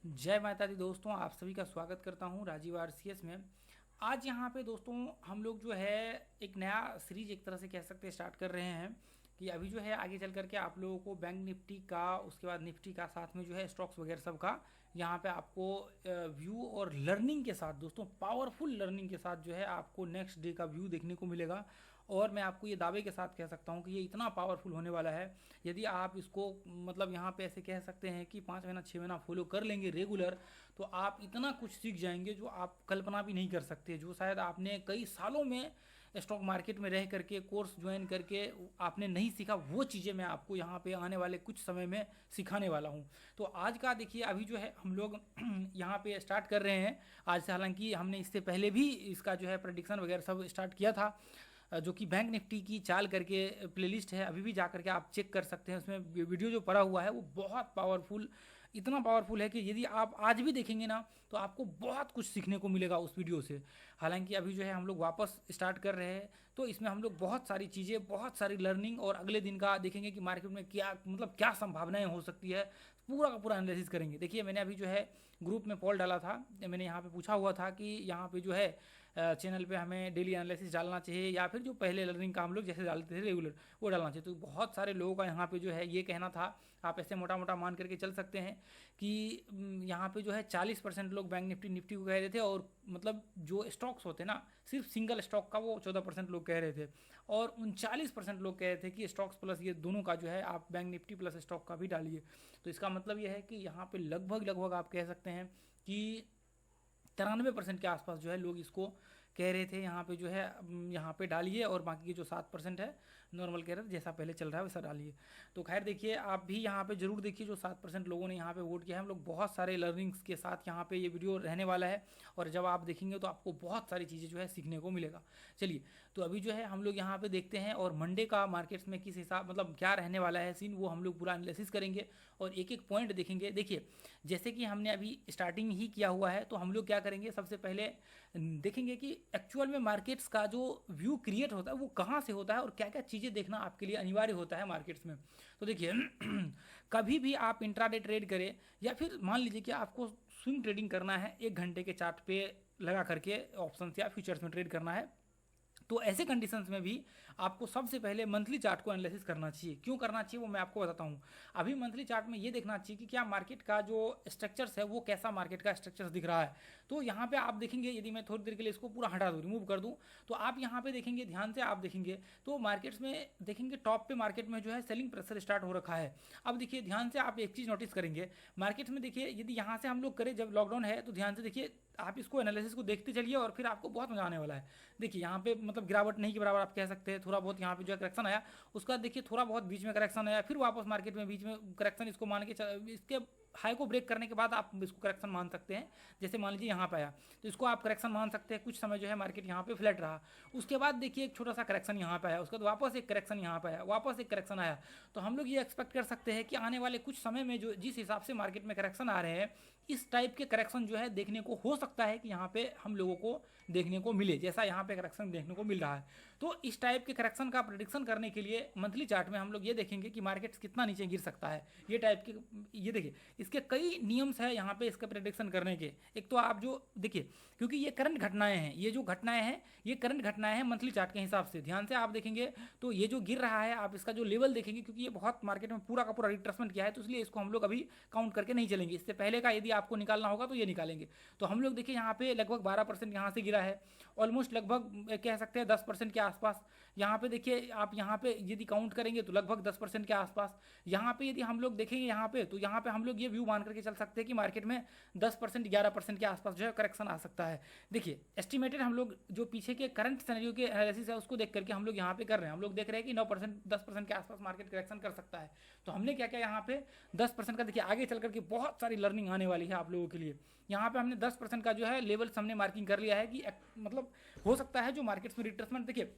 जय माता दी दोस्तों, आप सभी का स्वागत करता हूं राजीव आरसीएस में। आज यहाँ पे दोस्तों हम लोग जो है एक नया सीरीज एक तरह से कह सकते हैं स्टार्ट कर रहे हैं कि अभी जो है आगे चल करके आप लोगों को बैंक निफ्टी का, उसके बाद निफ्टी का, साथ में जो है स्टॉक्स वगैरह सब का यहाँ पे आपको व्यू और लर्निंग के साथ दोस्तों, पावरफुल लर्निंग के साथ जो है आपको नेक्स्ट डे का व्यू देखने को मिलेगा। और मैं आपको ये दावे के साथ कह सकता हूँ कि ये इतना पावरफुल होने वाला है, यदि आप इसको मतलब यहाँ पे ऐसे कह सकते हैं कि 5 महीना 6 महीना फॉलो कर लेंगे रेगुलर, तो आप इतना कुछ सीख जाएंगे जो आप कल्पना भी नहीं कर सकते, जो शायद आपने कई सालों में स्टॉक मार्केट में रह करके कोर्स ज्वाइन करके आपने नहीं सीखा। वो चीज़ें मैं आपको यहाँ पे आने वाले कुछ समय में सिखाने वाला हूँ। तो आज का देखिए, अभी जो है हम लोग यहाँ पे स्टार्ट कर रहे हैं आज से। हालांकि हमने इससे पहले भी इसका जो है प्रडिक्शन वगैरह सब स्टार्ट किया था, जो कि बैंक निफ्टी की चाल करके प्लेलिस्ट है, अभी भी जा करके आप चेक कर सकते हैं। उसमें वीडियो जो पड़ा हुआ है वो बहुत पावरफुल, इतना पावरफुल है कि यदि आप आज भी देखेंगे ना तो आपको बहुत कुछ सीखने को मिलेगा उस वीडियो से। हालांकि अभी जो है हम लोग वापस स्टार्ट कर रहे हैं, तो इसमें हम लोग बहुत सारी चीज़ें, बहुत सारी लर्निंग और अगले दिन का देखेंगे कि मार्केट में क्या मतलब क्या संभावनाएं हो सकती है, पूरा का पूरा एनालिसिस करेंगे। देखिए, मैंने अभी जो है ग्रुप में पोल डाला था, मैंने यहाँ पे पूछा हुआ था कि यहाँ पे जो है चैनल पे हमें डेली एनालिसिस डालना चाहिए या फिर जो पहले लर्निंग का हम लोग जैसे डालते थे रेगुलर वो डालना चाहिए। तो बहुत सारे लोगों का यहाँ पे जो है ये कहना था, आप ऐसे मोटा मोटा मान करके चल सकते हैं कि यहाँ पे जो है 40% लोग बैंक निफ्टी निफ्टी को कह रहे थे, और मतलब जो स्टॉक्स होते हैं ना, सिर्फ सिंगल स्टॉक का वो 14% लोग कह रहे थे, और 39% लोग कह रहे थे कि स्टॉक्स प्लस ये दोनों का जो है आप बैंक निफ्टी प्लस स्टॉक का भी डालिए। तो इसका मतलब ये है कि यहाँ पे लगभग लगभग आप कह सकते हैं कि 93% के आसपास जो है लोग इसको कह रहे थे यहाँ पे जो है यहाँ पे डालिए, और बाकी के जो 7% है नॉर्मल कह रहे थे जैसा पहले चल रहा है वैसा डालिए। तो खैर देखिए, आप भी यहाँ पे जरूर देखिए जो 7% लोगों ने यहाँ पे वोट किया है। हम लोग बहुत सारे लर्निंग्स के साथ यहाँ पे ये वीडियो रहने वाला है, और जब आप देखेंगे तो आपको बहुत सारी चीज़ें जो है सीखने को मिलेगा। चलिए, तो अभी जो है हम लोग यहाँ पे देखते हैं, और मंडे का मार्केट्स में किस हिसाब मतलब क्या रहने वाला है सीन, वो हम लोग पूरा एनालिसिस करेंगे और एक एक पॉइंट देखेंगे। देखिए, जैसे कि हमने अभी स्टार्टिंग ही किया हुआ है, तो हम लोग क्या करेंगे, सबसे पहले देखेंगे कि एक्चुअल में मार्केट्स का जो व्यू क्रिएट होता है वो कहाँ से होता है और क्या क्या चीज़ें देखना आपके लिए अनिवार्य होता है मार्केट्स में। तो देखिए कभी भी आप इंट्राडे ट्रेड करें, या फिर मान लीजिए कि आपको स्विंग ट्रेडिंग करना है, 1 घंटे के चार्ट पे लगा करके ऑप्शंस या फ्यूचर्स में ट्रेड करना है, तो ऐसे कंडीशंस में भी आपको सबसे पहले मंथली चार्ट को एनालिसिस करना चाहिए। क्यों करना चाहिए वो मैं आपको बताता हूँ। अभी मंथली चार्ट में ये देखना चाहिए कि क्या मार्केट का जो स्ट्रक्चर्स है वो कैसा मार्केट का स्ट्रक्चर्स दिख रहा है। तो यहाँ पे आप देखेंगे, यदि मैं थोड़ी देर के लिए इसको पूरा हटा दूँ, रिमूव कर दूँ, तो आप यहाँ पे देखेंगे, ध्यान से आप देखेंगे तो मार्केट्स में देखेंगे टॉप पे मार्केट में जो है सेलिंग प्रेशर स्टार्ट हो रखा है। अब देखिए ध्यान से आप एक चीज़ नोटिस करेंगे मार्केट्स में, देखिए यदि यहाँ से हम लोग करें जब लॉकडाउन है, तो ध्यान से देखिए, आप इसको एनालिसिस को देखते चलिए और फिर आपको बहुत मजा आने वाला है। देखिए यहाँ पे मतलब गिरावट नहीं के बराबर आप कह सकते हैं, थोड़ा बहुत यहाँ पे जो है करेक्शन आया, उसका देखिए थोड़ा बहुत बीच में करेक्शन आया, फिर वापस मार्केट में बीच में करेक्शन, इसको मान के इसके हाई को ब्रेक करने के बाद आप इसको करेक्शन मान सकते हैं। जैसे मान लीजिए यहाँ पे आया, तो इसको आप करेक्शन मान सकते हैं। कुछ समय जो है मार्केट यहाँ पे फ्लैट रहा, उसके बाद देखिए एक छोटा सा करेक्शन यहाँ पे आया, उसके बाद वापस एक करेक्शन यहाँ पे आया, वापस एक करेक्शन आया। तो हम लोग ये एक्सपेक्ट कर सकते हैं कि आने वाले कुछ समय में जो जिस हिसाब से मार्केट में करेक्शन आ रहे हैं, इस टाइप के करेक्शन जो है देखने को हो सकता है कि यहाँ पे हम लोगों को देखने को मिले, जैसा यहाँ पे करेक्शन देखने को मिल रहा है। तो इस टाइप के करेक्शन का प्रेडिक्शन करने के लिए मंथली चार्ट में हम लोग ये देखेंगे कि मार्केट कितना नीचे गिर सकता है। ये टाइप के, ये देखिए इसके कई नियम्स है यहाँ पे इसका प्रेडिक्शन करने के। एक तो आप जो देखिए, क्योंकि ये करंट घटनाएं हैं, ये जो घटनाएं हैं ये करंट घटनाएं हैं मंथली चार्ट के हिसाब से। ध्यान से आप देखेंगे तो ये जो गिर रहा है, आप इसका जो लेवल देखेंगे, क्योंकि ये बहुत मार्केट में पूरा का पूरा रिट्रेसमेंट किया है, तो इसलिए इसको हम लोग अभी काउंट करके नहीं चलेंगे। इससे पहले का यदि आपको निकालना होगा तो ये निकालेंगे। तो हम लोग देखिए यहाँ पे लगभग 12% यहाँ से गिरा है, ऑलमोस्ट लगभग कह सकते हैं 10% के आसपास। यहाँ पे देखिए आप, यहाँ पे यदि काउंट करेंगे तो लगभग 10% के आसपास। यहाँ पे यदि हम लोग देखेंगे यहाँ पे, तो यहाँ पे हम लोग ये व्यू मान करके चल सकते हैं कि मार्केट में 10% 11% के आसपास जो है करेक्शन आ सकता है। देखिए एस्टिमेटेड हम लोग जो पीछे के करंट सिनेरियो के एनालिसिस है उसको देख करके हम लोग यहाँ पे कर रहे हैं। हम लोग देख रहे हैं कि 9% 10% के आसपास मार्केट करेक्शन कर सकता है। तो हमने क्या किया यहाँ पे 10% का, देखिए आगे चल करके बहुत सारी लर्निंग आने वाली है आप लोगों के लिए। यहाँ पे हमने 10% का जो है लेवल्स हमने मार्किंग कर लिया है कि मतलब हो सकता है जो मार्केट्स में रिट्रेसमेंट, देखिए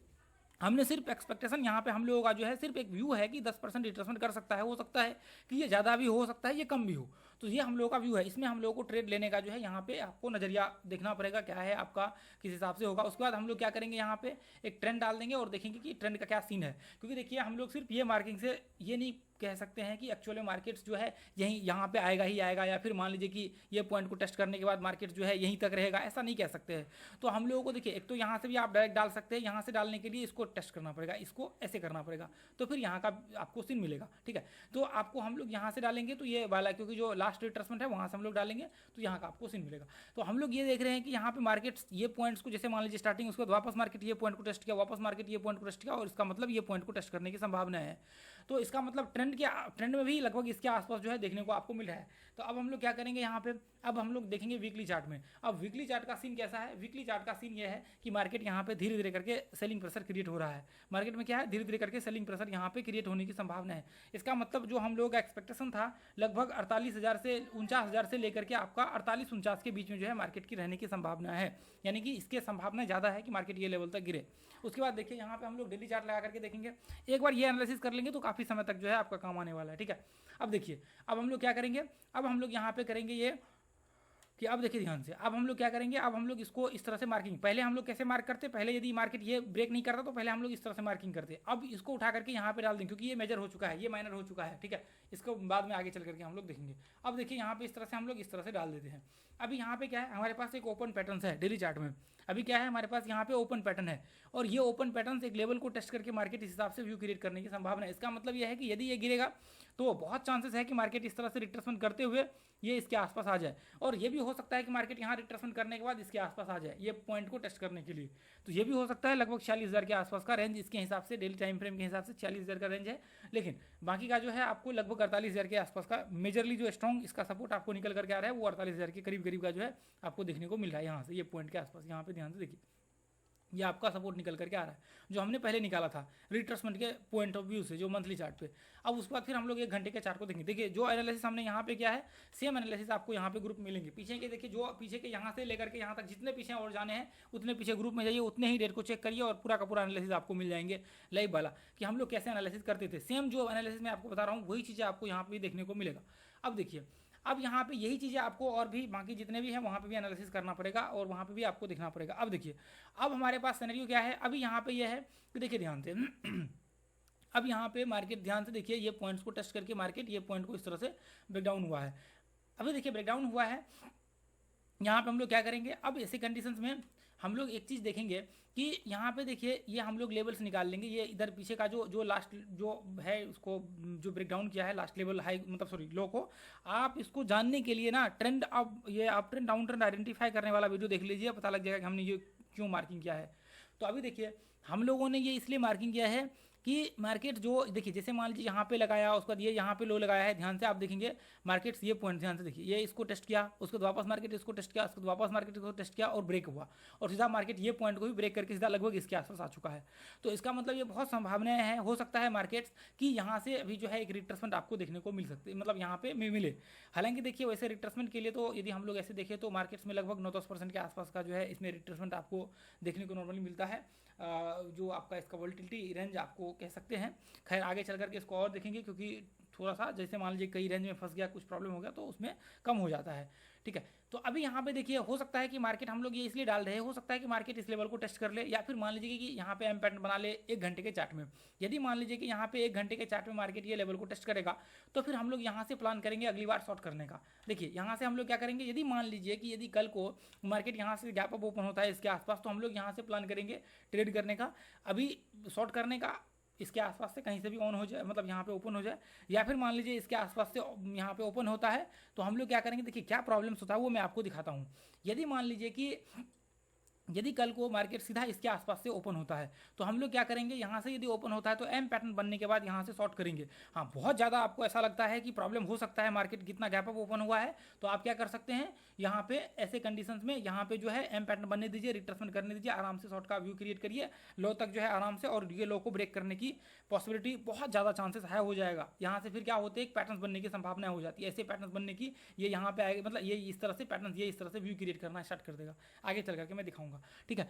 हमने सिर्फ एक्सपेक्टेशन यहाँ पे हम लोगों का जो है सिर्फ एक व्यू है कि 10% रिट्रेसमेंट कर सकता है, हो सकता है कि ये ज़्यादा भी हो सकता है, ये कम भी हो। तो ये हम लोगों का व्यू है, इसमें हम लोगों को ट्रेड लेने का जो है यहाँ पे आपको नज़रिया देखना पड़ेगा, क्या है आपका किस हिसाब से होगा। उसके बाद हम लोग क्या करेंगे, यहाँ पे एक ट्रेंड डाल देंगे और देखेंगे कि ट्रेंड का क्या सीन है। क्योंकि देखिए हम लोग सिर्फ ये मार्किंग से ये नहीं कह सकते हैं कि एक्चुअली मार्केट्स जो है यहीं यहाँ पे आएगा ही आएगा, या फिर मान लीजिए कि ये पॉइंट को टेस्ट करने के बाद मार्केट जो है यहीं तक रहेगा, ऐसा नहीं कह सकते हैं। तो हम लोगों को देखिए, एक तो यहाँ से भी आप डायरेक्ट डाल सकते हैं, यहाँ से डालने के लिए इसको टेस्ट करना पड़ेगा, इसको ऐसे करना पड़ेगा, तो फिर यहाँ का आपको सीन मिलेगा। ठीक है, तो आपको हम लोग यहाँ से डालेंगे तो ये वाला, क्योंकि जो लास्ट रिट्रेसमेंट है वहाँ से हम लोग डालेंगे तो यहाँ का आपको सीन मिलेगा। तो हम लोग ये देख रहे हैं कि यहाँ पे मार्केट्स ये पॉइंट्स को, जैसे मान लीजिए स्टार्टिंग, उसके बाद वापस मार्केट ये पॉइंट को टेस्ट किया, वापस मार्केट ये पॉइंट को टेस्ट किया, और इसका मतलब ये पॉइंट को टेस्ट करने की संभावना है। तो इसका मतलब ट्रेंड में भी लगभग इसके आसपास जो है देखने को आपको मिल रहा है। तो अब हम लोग क्या करेंगे यहाँ पे, अब हम लोग देखेंगे वीकली चार्ट में। अब वीकली चार्ट का सीन कैसा है? वीकली चार्ट का सीन ये है कि मार्केट यहाँ पे धीरे धीरे करके सेलिंग प्रेशर क्रिएट हो रहा है। मार्केट में क्या है, धीरे धीरे करके सेलिंग प्रेशर यहाँ पे क्रिएट होने की संभावना है। इसका मतलब जो हम लोगों का एक्सपेक्टेशन था लगभग 48,000 से 49,000 से लेकर के आपका 48-49 के बीच में जो है मार्केट की रहने की संभावना है, यानी कि इसके संभावना ज़्यादा है कि मार्केट ये लेवल तक गिरे। उसके बाद देखिए यहाँ पे हम लोग डेली चार्ट लगा करके देखेंगे, एक बार ये एनालिसिस कर लेंगे तो काफ़ी समय तक जो है आपका काम आने वाला है। ठीक है, अब देखिए, अब हम लोग क्या करेंगे, अब हम लोग यहाँ पे करेंगे ये कि अब देखिए ध्यान से, अब हम लोग क्या करेंगे, अब हम लोग इसको इस तरह से मार्किंग, पहले हम लोग कैसे मार्क करते, पहले यदि मार्केट ये ब्रेक नहीं करता तो पहले हम लोग इस तरह से मार्किंग करते। अब इसको उठा करके यहाँ पे डाल दें, क्योंकि ये मेजर हो चुका है, ये माइनर हो चुका है। ठीक है, इसको बाद में आगे चल करके हम लोग देखेंगे। अब देखिए यहाँ पे इस तरह से हम लोग इस तरह से डाल देते हैं। अभी यहाँ पे क्या है, हमारे पास एक ओपन पैटर्न है डेली चार्ट में। अभी क्या है, हमारे पास यहाँ पे ओपन पैटर्न है, और ये ओपन पैटर्न एक लेवल को टेस्ट करके मार्केट इस हिसाब से व्यू क्रिएट करने की संभावना है। इसका मतलब यह है कि यदि ये गिरेगा तो बहुत चांसेस है कि मार्केट इस तरह से रिट्रेसमेंट करते हुए ये इसके आसपास आ जाए, और ये भी हो सकता है कि मार्केट यहाँ रिट्रेसमेंट करने के बाद इसके आसपास आ जाए ये पॉइंट को टेस्ट करने के लिए। तो ये भी हो सकता है, लगभग 46,000 के आसपास का रेंज इसके हिसाब से, डेली टाइम फ्रेम के हिसाब से 46,000 का रेंज है। लेकिन बाकी का जो है आपको लगभग 48,000 के आसपास का मेजरली जो स्ट्रॉन्ग इसका सपोर्ट आपको निकल करके आ रहा है, वो 48,000 के करीब करीब का जो है आपको देखने को मिल रहा है। यहाँ से ये पॉइंट के आसपास, यहाँ पे ध्यान से देखिए, ये आपका सपोर्ट निकल करके आ रहा है, जो हमने पहले निकाला था रिट्रेसमेंट के पॉइंट ऑफ व्यू से, जो मंथली चार्ट पे। अब उसके बाद फिर हम लोग 1 घंटे के चार्ट को देखेंगे। देखिए जो एनालिसिस हमने यहाँ पे किया है, सेम एनालिसिस आपको यहाँ पे ग्रुप मिलेंगे पीछे के। देखिए जो पीछे के यहाँ से लेकर के यहाँ तक जितने पीछे और जाने हैं उतने पीछे ग्रुप में जाइए, उतने ही डेट को चेक करिए, और पूरा का पूरा एनालिसिस आपको मिल जाएंगे लाइव वाला, कि हम लोग कैसे एनालिसिस करते थे। सेम जो एनालिसिस मैं आपको बता रहा हूँ वही चीज़ें आपको यहाँ पे देखने को मिलेगा। अब देखिए, अब यहाँ पे यही चीज़ें आपको और भी बाकी जितने भी हैं वहाँ पे भी एनालिसिस करना पड़ेगा, और वहाँ पे भी आपको देखना पड़ेगा। अब देखिए, अब हमारे पास सिनेरियो क्या है, अभी यहाँ पे ये है कि देखिए ध्यान से अब यहाँ पे मार्केट, ध्यान से देखिए, ये पॉइंट्स को टेस्ट करके मार्केट ये पॉइंट को इस तरह से ब्रेकडाउन हुआ है। अभी देखिए ब्रेकडाउन हुआ है, यहाँ पे हम लोग क्या करेंगे, अब ऐसे कंडीशंस में हम लोग एक चीज़ देखेंगे कि यहाँ पे देखिए ये हम लोग लेवल्स निकाल लेंगे। ये इधर पीछे का जो लास्ट जो है उसको जो ब्रेकडाउन किया है लास्ट लेवल हाई, मतलब सॉरी लो को, आप इसको जानने के लिए ना ट्रेंड, अब ये आप ट्रेंड डाउन ट्रेंड आइडेंटिफाई करने वाला वीडियो देख लीजिए, पता लग जाएगा कि हमने ये क्यों मार्किंग किया है। तो अभी देखिए हम लोगों ने ये इसलिए मार्किंग किया है कि मार्केट जो देखिए, जैसे मान लीजिए यहाँ पे लगाया, उसके बाद ये यहाँ पे लो लगाया है, ध्यान से आप देखेंगे मार्केट्स ये पॉइंट ध्यान से देखिए, ये इसको टेस्ट किया, उसके बाद वापस मार्केट इसको टेस्ट किया, उसके बाद वापस मार्केट इसको टेस्ट किया और ब्रेक हुआ, और सीधा मार्केट ये पॉइंट को भी ब्रेक करके सीधा लगभग इसके आसपास आ चुका है। तो इसका मतलब ये बहुत संभावनाएं हैं, हो सकता है मार्केट्स कि यहाँ से अभी जो है एक रिट्रेसमेंट आपको देखने को मिल सकती है, मतलब यहाँ पे मिले। हालांकि देखिए वैसे रिट्रेसमेंट के लिए तो यदि हम लोग ऐसे देखें तो मार्केट्स में लगभग 9-10% के आसपास का जो है इसमें रिट्रेसमेंट आपको देखने को नॉर्मली मिलता है, जो आपका इसका वोलेटिलिटी रेंज आपको कह सकते हैं। खैर आगे चल करके इसको और देखेंगे, क्योंकि थोड़ा सा जैसे मान लीजिए कई रेंज में फंस गया, कुछ प्रॉब्लम हो गया तो उसमें कम हो जाता है। ठीक है, तो अभी यहाँ पे देखिए हो सकता है कि मार्केट, हम लोग ये इसलिए डाल रहे हैं, हो सकता है कि मार्केट इस लेवल को टेस्ट कर ले, या फिर मान लीजिए कि यहाँ पे एम पैटर्न बना ले 1 घंटे के चार्ट में। यदि मान लीजिए कि यहाँ पे 1 घंटे के चार्ट में मार्केट ये लेवल को टेस्ट करेगा, तो फिर हम लोग यहाँ से प्लान करेंगे अगली बार शॉर्ट करने का। देखिए यहाँ से हम लोग क्या करेंगे, यदि मान लीजिए कि यदि कल को मार्केट यहाँ से गैप अप ओपन होता है इसके आसपास, तो हम लोग यहाँ से प्लान करेंगे ट्रेड करने का, अभी शॉर्ट करने का इसके आसपास से कहीं से भी ऑन हो जाए, मतलब यहाँ पे ओपन हो जाए, या फिर मान लीजिए इसके आसपास से यहाँ पे ओपन होता है, तो हम लोग क्या करेंगे, देखिए क्या प्रॉब्लम्स होता है वो मैं आपको दिखाता हूँ। यदि मान लीजिए कि यदि कल को मार्केट सीधा इसके आसपास से ओपन होता है, तो हम लोग क्या करेंगे, यहाँ से यदि ओपन होता है तो एम पैटर्न बनने के बाद यहाँ से शॉर्ट करेंगे। हाँ, बहुत ज़्यादा आपको ऐसा लगता है कि प्रॉब्लम हो सकता है, मार्केट कितना गैप अप ओपन हुआ है, तो आप क्या कर सकते हैं, यहाँ पे ऐसे कंडीशंस में यहाँ पे जो है एम पैटर्न बनने दीजिए, रिट्रेसमेंट करने दीजिए, आराम से शॉर्ट का व्यू क्रिएट करिए, लो तक जो है आराम से, और ये लो को ब्रेक करने की पॉसिबिलिटी बहुत ज़्यादा चांसेस हाई हो जाएगा। यहाँ से फिर क्या होते हैं, एक पैटर्न बनने की संभावना हो जाती है, ऐसे पैटर्न बनने की, ये यहाँ पे आएगा, मतलब ये इस तरह से पैटर्न, ये इस तरह से व्यू क्रिएट करना स्टार्ट कर देगा, आगे चल करके मैं दिखाऊंगा। ठीक है,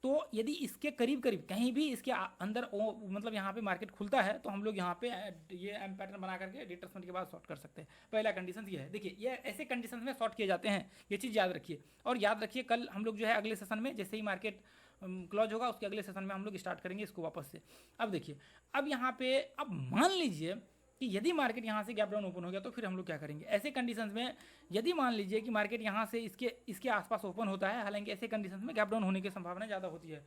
तो यदि इसके करीब करीब कहीं भी इसके अंदर मतलब यहाँ पे मार्केट खुलता है, तो हम लोग यहाँ पे ये एम पैटर्न बना करके रिट्रेसमेंट के बाद शॉर्ट कर सकते हैं। पहला कंडीशन ये है। देखिए ये ऐसे कंडीशन में शॉर्ट किए जाते हैं, ये चीज़ याद रखिए। और याद रखिए कल हम लोग जो है अगले सेशन में, जैसे ही मार्केट क्लोज होगा उसके अगले सेशन में हम लोग स्टार्ट करेंगे इसको वापस से। अब देखिए, अब यहाँ पे, अब मान लीजिए कि यदि मार्केट यहाँ से गैप डाउन ओपन हो गया तो फिर हम लोग क्या करेंगे। ऐसे कंडीशंस में यदि मान लीजिए कि मार्केट यहाँ से इसके आसपास ओपन होता है, हालांकि ऐसे कंडीशंस में गैप डाउन होने की संभावना ज़्यादा होती है।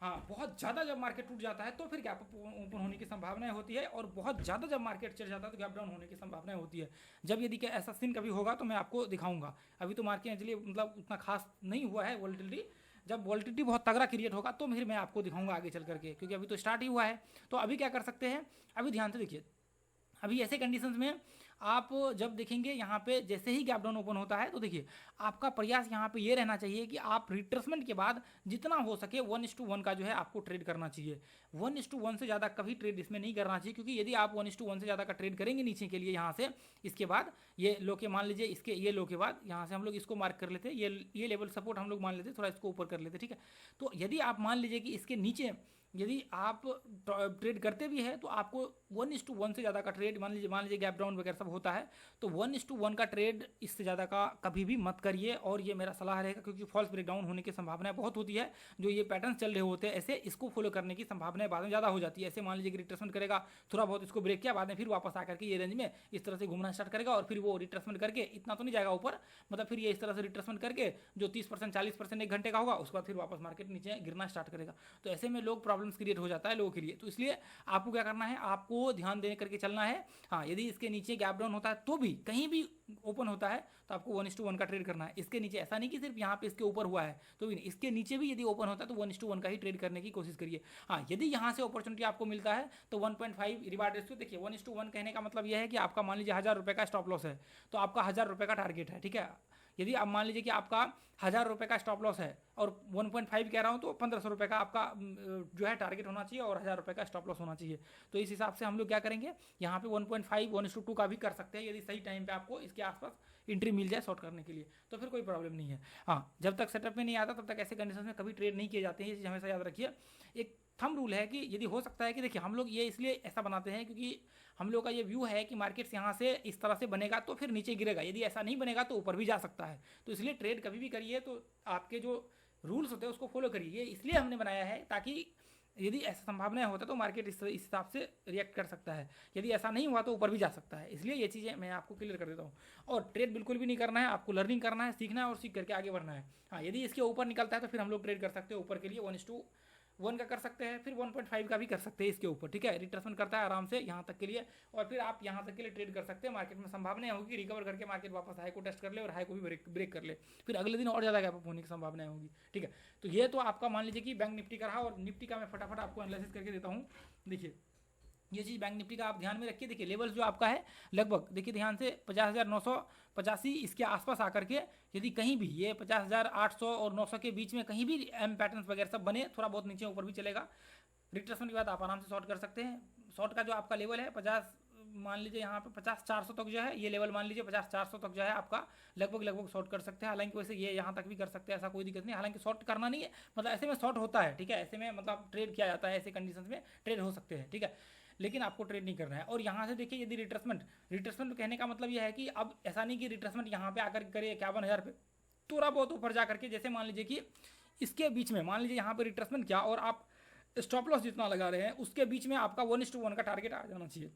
हाँ, बहुत ज़्यादा जब मार्केट टूट जाता है तो फिर गैप ओपन होने की संभावनाएं होती है, और बहुत ज़्यादा जब मार्केट चढ़ जाता है तो गैप डाउन होने की संभावनाएं होती है। जब यदि क्या ऐसा सीन कभी होगा तो मैं आपको दिखाऊंगा। अभी तो मार्केट चलिए मतलब उतना खास नहीं हुआ है वोलेटिलिटी, जब वोलेटिलिटी बहुत तगड़ा क्रिएट होगा तो फिर मैं आपको दिखाऊंगा आगे चल करके, क्योंकि अभी तो स्टार्ट ही हुआ है। तो अभी क्या कर सकते हैं, अभी ध्यान से देखिए, अभी ऐसे कंडीशंस में आप जब देखेंगे यहाँ पे जैसे ही गैप डाउन ओपन होता है तो देखिए आपका प्रयास यहाँ पे ये रहना चाहिए कि आप रिट्रेसमेंट के बाद जितना हो सके 1:1 का जो है आपको ट्रेड करना चाहिए। 1:1 से ज़्यादा कभी ट्रेड इसमें नहीं करना चाहिए, क्योंकि यदि आप 1:1 से ज़्यादा का ट्रेड करेंगे नीचे के लिए यहाँ से, इसके बाद ये लो के मान लीजिए, इसके ये लो के बाद यहाँ से हम लोग इसको मार्क कर लेते, ये लेवल सपोर्ट हम लोग मान लेते, थोड़ा इसको ऊपर कर लेते, ठीक है। तो यदि आप मान लीजिए कि इसके नीचे यदि आप ट्रेड करते भी है तो आपको 1:1 से ज़्यादा का ट्रेड, मान लीजिए गैप डाउन वगैरह सब होता है तो 1:1 का ट्रेड इससे ज़्यादा का कभी भी मत करिए, और ये मेरा सलाह रहेगा, क्योंकि फॉल्स ब्रेकडाउन होने की संभावनाएं बहुत होती है। जो ये पैटर्न चल रहे होते हैं ऐसे, इसको फॉलो करने की संभावनाएं बाद में ज़्यादा हो जाती है। ऐसे मान लीजिए कि रिट्रेसमेंट करेगा, थोड़ा बहुत इसको ब्रेक किया, बाद में फिर वापस आकर के ये रेंज में इस तरह से घूमना स्टार्ट करेगा, और फिर वो रिट्रेसमेंट करके इतना तो नहीं जाएगा ऊपर, मतलब फिर ये इस तरह से रिट्रेसमेंट करके जो 30% 40% एक घंटे का होगा, उसके बाद फिर वापस मार्केट नीचे गिरना स्टार्ट करेगा। तो ऐसे में लोग प्रॉब्लम्स क्रिएट हो जाता है लोगों के लिए। तो इसलिए आपको क्या करना है, आपको ध्यान दे करके चलना है। हाँ, यदि इसके नीचे गैप डाउन होता है तो भी कहीं भी ओपन होता है तो आपको 1:1 का ट्रेड करना है। इसके नीचे ऐसा नहीं कि सिर्फ यहाँ पे इसके ऊपर हुआ है तो भी नहीं, इसके नीचे भी यदि ओपन होता है तो 1:1 का ही ट्रेड करने की कोशिश करिए। हाँ, यदि यहाँ से अपॉर्चुनिटी आपको मिलता है तो 1.5 रिवार्ड रेशियो, देखिए 1:1 कहने का मतलब यह है कि आपका मान लीजिए 1000 रुपये का स्टॉप लॉस है तो आपका 1000 रुपये का टारगेट है, ठीक है। यदि आप मान लीजिए कि आपका 1000 रुपये का स्टॉप लॉस है और 1.5 कह रहा हूँ तो 1500 रुपये का आपका जो है टारगेट होना चाहिए और 1000 रुपये का स्टॉप लॉस होना चाहिए। तो इस हिसाब से हम लोग क्या करेंगे, यहाँ पे 1.5 1:2 का भी कर सकते हैं, यदि सही टाइम पे आपको इसके आसपास एंट्री मिल जाए शॉर्ट करने के लिए तो फिर कोई प्रॉब्लम नहीं है। हाँ, जब तक सेटअप में नहीं आता तब तक ऐसे कंडीशन में कभी ट्रेड नहीं किए जाते हैं, ये चीज़ हमेशा याद रखिए। एक थंब रूल है कि यदि हो सकता है कि देखिए हम लोग ये इसलिए ऐसा बनाते हैं क्योंकि हम लोग का ये व्यू है कि मार्केट यहाँ से इस तरह से बनेगा तो फिर नीचे गिरेगा, यदि ऐसा नहीं बनेगा तो ऊपर भी जा सकता है। तो इसलिए ट्रेड कभी भी करिए तो आपके जो रूल्स होते हैं उसको फॉलो करिए, ये इसलिए हमने बनाया है ताकि यदि ऐसा संभावना होता तो मार्केट इस हिसाब से रिएक्ट कर सकता है, यदि ऐसा नहीं हुआ तो ऊपर भी जा सकता है। इसलिए ये चीज़ें मैं आपको क्लियर कर देता हूँ। और ट्रेड बिल्कुल भी नहीं करना है, आपको लर्निंग करना है, सीखना है और सीख करके आगे बढ़ना है। हाँ, यदि इसके ऊपर निकलता है तो फिर हम लोग ट्रेड कर सकते हैं ऊपर के लिए 1:1 का कर सकते हैं, फिर 1.5 का भी कर सकते हैं इसके ऊपर, ठीक है। रिट्रेसमेंट करता है आराम से यहाँ तक के लिए, और फिर आप यहाँ तक के लिए ट्रेड कर सकते हैं। मार्केट में संभावना होगी रिकवर करके मार्केट वापस हाई को टेस्ट कर ले और हाई को भी ब्रेक कर ले, फिर अगले दिन और ज़्यादा गैप अप होने की संभावना होगी, ठीक है। तो ये तो आपका मान लीजिए कि बैंक निफ्टी का रहा, और निफ्टी का मैं फटाफट आपको एनालिसिस करके देता हूँ। देखिए ये चीज़ बैंक निफ्टी का आप ध्यान में रखिए। देखिए लेवल्स जो आपका है लगभग देखिए ध्यान से 50,985 इसके आसपास आकर के यदि कहीं भी ये 50,800 और 900 के बीच में कहीं भी एम पैटर्न्स वगैरह सब बने, थोड़ा बहुत नीचे ऊपर भी चलेगा, रिट्रेसमेंट के बाद आप आराम से शॉर्ट कर सकते हैं। शॉर्ट का जो आपका लेवल है 50, मान लीजिए यहाँ पे 50,400 तक जो है ये लेवल, मान लीजिए 50,400 तक जो है आपका लगभग शॉर्ट कर सकते हैं। हालांकि वैसे ये यहाँ तक भी कर सकते हैं, ऐसा कोई दिक्कत नहीं। हालांकि शॉर्ट करना नहीं है, मतलब ऐसे में शॉर्ट होता है, ठीक है, ऐसे में मतलब ट्रेड किया जाता है, ऐसे कंडीशन में ट्रेड हो सकते हैं, ठीक है, लेकिन आपको ट्रेड नहीं करना है। और यहाँ से देखिए यदि रिट्रेसमेंट कहने का मतलब यह है कि अब ऐसा नहीं कि रिट्रेसमेंट यहाँ पे आकर करे 51,000 पे, थोड़ा बहुत ऊपर जा करके, जैसे मान लीजिए कि इसके बीच में मान लीजिए यहाँ पे रिट्रेसमेंट किया और आप स्टॉप लॉस जितना लगा रहे हैं उसके बीच में आपका 1:1 का टारगेट आ जाना चाहिए,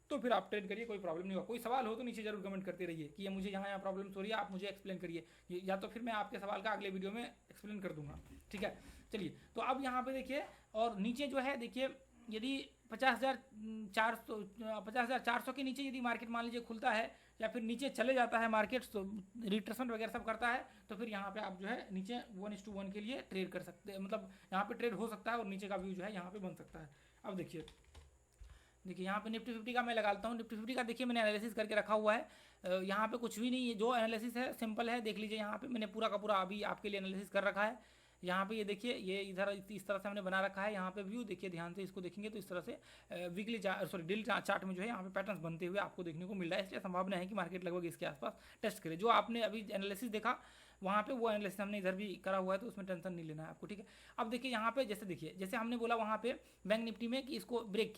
तो फिर आप ट्रेड करिए, कोई प्रॉब्लम नहीं होगा। कोई सवाल हो तो नीचे जरूर कमेंट करते रहिए कि ये मुझे यहाँ प्रॉब्लम हो रही है, आप मुझे एक्सप्लेन करिए, या तो फिर मैं आपके सवाल का अगले वीडियो में एक्सप्लेन कर दूंगा, ठीक है। चलिए, तो अब यहाँ पे देखिए, और नीचे जो है देखिए यदि 50,400 के नीचे यदि मार्केट मान लीजिए खुलता है या फिर नीचे चले जाता है मार्केट, तो रिट्रेसमेंट वगैरह सब करता है, तो फिर यहाँ पे आप जो है नीचे 1:1 के लिए ट्रेड कर सकते हैं, मतलब यहाँ पे ट्रेड हो सकता है और नीचे का व्यू जो है यहाँ पे बन सकता है। अब देखिए यहाँ पे निफ्टी 50 का मैं लगा लेता हूँ। निफ्टी 50 का देखिए मैंने एनालिसिस करके रखा हुआ है, यहाँ पे कुछ भी नहीं है, जो एनालिसिस है सिंपल है, देख लीजिए यहाँ पे मैंने पूरा का पूरा अभी आपके लिए एनालिसिस कर रखा है। यहाँ पे ये देखिए, ये इधर इस तरह से हमने बना रखा है। यहाँ पे व्यू देखिए ध्यान से, इसको देखेंगे तो इस तरह से वीकली डेली चार्ट में जो है यहाँ पे पैटर्न्स बनते हुए आपको देखने को मिल रहा है। इसलिए संभावना है कि मार्केट लगभग इसके आसपास टेस्ट करे। जो आपने अभी एनालिसिस देखा वहाँ पे वो एनालिसिस हमने इधर भी करा हुआ है, तो उसमें टेंशन नहीं लेना है आपको, ठीक है। अब देखिए यहाँ पे जैसे हमने बोला वहाँ पे बैंक निफ्टी में कि इसको ब्रेक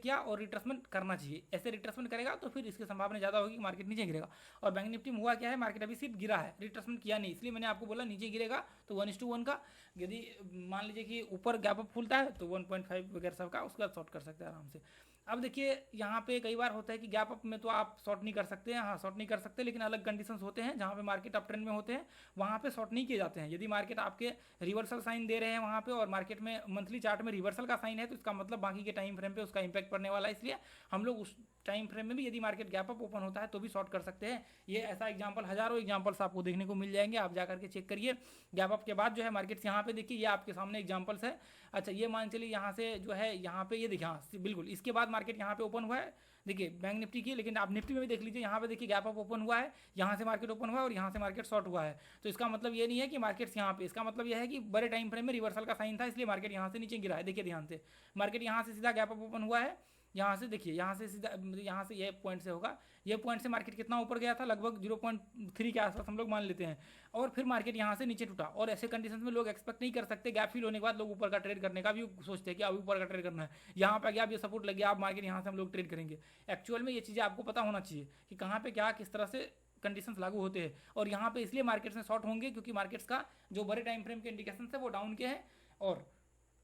किया और रिट्रेसमेंट करना चाहिए, ऐसे रिट्रेसमेंट करेगा तो फिर इसकी संभावना ज़्यादा होगी कि मार्केट नीचे गिरेगा। और बैंक निफ्टी में हुआ क्या है, मार्केट अभी सिर्फ गिरा है, रिट्रेसमेंट किया नहीं, इसलिए मैंने आपको बोला नीचे गिरेगा तो 1:1 का, यदि मान लीजिए कि ऊपर गैप अप खुलता है तो 1.5 वगैरह सब का उसका शॉर्ट कर सकते हैं आराम से। अब देखिए यहाँ पे कई बार होता है कि गैप अप में तो आप शॉर्ट नहीं कर सकते हैं, हाँ शॉर्ट नहीं कर सकते, लेकिन अलग कंडीशंस होते हैं जहाँ पे मार्केट अप ट्रेंड में होते हैं वहाँ पे शॉर्ट नहीं किए जाते हैं। यदि मार्केट आपके रिवर्सल साइन दे रहे हैं वहाँ पे और मार्केट में मंथली चार्ट में रिवर्सल का साइन है तो इसका मतलब बाकी के टाइम फ्रेम पे उसका इंपैक्ट पड़ने वाला है, इसलिए हम लोग उस टाइम फ्रेम में भी यदि मार्केट गैप अप ओपन होता है तो भी शॉर्ट कर सकते हैं। ये ऐसा एग्जांपल हजारों एग्जांपल्स आपको देखने को मिल जाएंगे, आप जाकर के चेक करिए। गैप अप के बाद जो है मार्केट्स यहाँ पे देखिए, ये आपके सामने एग्जांपल्स है। अच्छा ये मान चलिए यहाँ से जो है यहाँ पे ये देखिए, हाँ बिल्कुल इसके बाद मार्केट यहाँ पे ओपन हुआ है, देखिए बैंक निफ्टी की, लेकिन आप निफ्टी में भी देख लीजिए यहाँ पे देखिए गैप अप ओपन हुआ है, यहाँ से मार्केट ओपन हुआ है और यहाँ से मार्केट शॉर्ट हुआ है। तो इसका मतलब ये नहीं है कि मार्केट्स यहाँ पे, इसका मतलब यह है कि बड़े टाइम फ्रेम में रिवर्सल का साइन था इसलिए मार्केट यहाँ से नीचे गिरा है। देखिए ध्यान से मार्केट यहाँ से सीधा गैप अप ओपन हुआ है, यहाँ से देखिए यहाँ से सीधा यहाँ से ये पॉइंट से होगा, ये पॉइंट से मार्केट कितना ऊपर गया था, लगभग 0.3 के आसपास हम लोग मान लेते हैं, और फिर मार्केट यहाँ से नीचे टूटा। और ऐसे कंडीशन में लोग एक्सपेक्ट नहीं कर सकते, गैप फिल होने के बाद लोग ऊपर का ट्रेड करने का भी सोचते हैं कि अब ऊपर का ट्रेड करना है, यहाँ पे गया, अब ये सपोर्ट लग गया, अब मार्केट यहाँ से हम लोग ट्रेड करेंगे। एक्चुअल में ये चीज़ें आपको पता होना चाहिए कि कहाँ पे क्या किस तरह से कंडीशंस लागू होते हैं। और यहाँ पे इसलिए मार्केट्स में शॉर्ट होंगे क्योंकि मार्केट्स का जो बड़े टाइम फ्रेम के इंडिकेशन है वो डाउन के हैं, और